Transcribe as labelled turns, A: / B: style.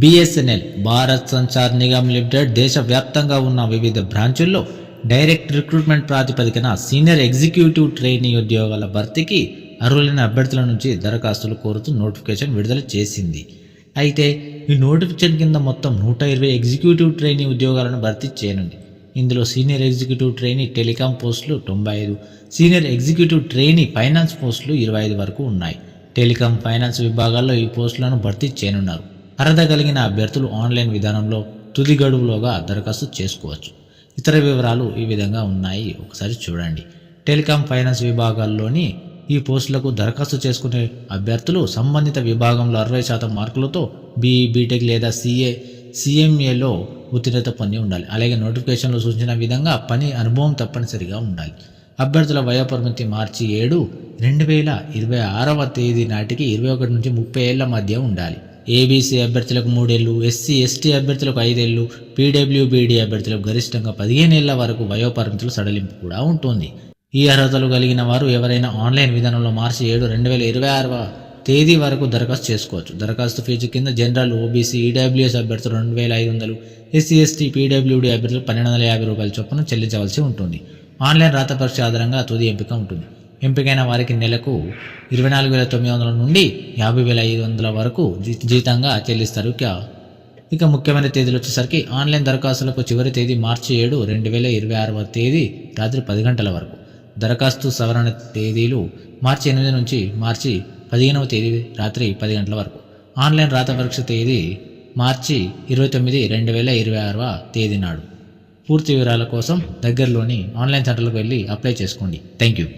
A: BSNL Bharat Sanchar Nigam limited దేశవ్యాప్తంగా ఉన్న వివిధ బ్రాంచుల్లో డైరెక్ట్ రిక్రూట్మెంట్ ప్రాతిపదికన సీనియర్ ఎగ్జిక్యూటివ్ ట్రైనీ ఉద్యోగాల భర్తీకి అర్హులైన అభ్యర్థుల నుంచి దరఖాస్తులు కోరుతూ నోటిఫికేషన్ విడుదల చేసింది. అయితే ఈ నోటిఫికేషన్ కింద మొత్తం 120 ఎగ్జిక్యూటివ్ ట్రైనీ ఉద్యోగాలను భర్తీ చేయనుంది. ఇందులో సీనియర్ ఎగ్జిక్యూటివ్ ట్రైనీ టెలికాం పోస్టులు 95, సీనియర్ ఎగ్జిక్యూటివ్ ట్రైనీ ఫైనాన్స్ పోస్టులు 25 వరకు ఉన్నాయి. టెలికాం, ఫైనాన్స్ విభాగాల్లో ఈ పోస్టులను భర్తీ చేయనున్నారు. అర్హత కలిగిన అభ్యర్థులు ఆన్లైన్ విధానంలో తుది గడువులోగా దరఖాస్తు చేసుకోవచ్చు. ఇతర వివరాలు ఈ విధంగా ఉన్నాయి, ఒకసారి చూడండి. టెలికాం, ఫైనాన్స్ విభాగాల్లోని ఈ పోస్టులకు దరఖాస్తు చేసుకునే అభ్యర్థులు సంబంధిత విభాగంలో 60% మార్కులతో బీఈ, బీటెక్ లేదా సిఎంఏలో ఉత్తీర్ణత పొంది ఉండాలి. అలాగే నోటిఫికేషన్లో సూచించిన విధంగా పని అనుభవం తప్పనిసరిగా ఉండాలి. అభ్యర్థుల వయోపరిమితి మార్చి 7, 2026 తేదీ నాటికి 21 నుంచి 30 ఏళ్ల మధ్య ఉండాలి. ఏబీసీ అభ్యర్థులకు 3 ఏళ్లు, ఎస్సీ, ఎస్టీ అభ్యర్థులకు 5 ఏళ్లు, పీడబ్ల్యూబీడీ అభ్యర్థులకు గరిష్టంగా 15 ఏళ్ల వరకు వయోపరిమితుల సడలింపు కూడా ఉంటుంది. ఈ అర్హతలు కలిగిన వారు ఎవరైనా ఆన్లైన్ విధానంలో మార్చి 7, 2026 తేదీ వరకు దరఖాస్తు చేసుకోవచ్చు. దరఖాస్తు ఫీజు కింద జనరల్, ఓబీసీ, ఈడబ్ల్యూఎస్ అభ్యర్థులు 2500, ఎస్సీ, ఎస్టీ, పీడబ్ల్యూడీ అభ్యర్థులు 1250 రూపాయల చొప్పున చెల్లించవలసి ఉంటుంది. ఆన్లైన్ రాత పరీక్ష ఆధారంగా తుది ఎంపిక ఉంటుంది. ఎంపికైన వారికి నెలకు 24,900 నుండి 50,500 వరకు జీతంగా చెల్లిస్తారు. ఇక ముఖ్యమైన తేదీలు వచ్చేసరికి ఆన్లైన్ దరఖాస్తులకు చివరి తేదీ మార్చి 7, 2026 తేదీ రాత్రి 10 గంటల వరకు. దరఖాస్తు సవరణ తేదీలు మార్చి 8 నుంచి మార్చి 15వ తేదీ రాత్రి 10 గంటల వరకు. ఆన్లైన్ రాత పరీక్ష తేదీ మార్చి 29, 2026 తేదీ నాడు. పూర్తి వివరాల కోసం దగ్గరలోని ఆన్లైన్ సెంటర్లకు వెళ్ళి అప్లై చేసుకోండి. Thank you.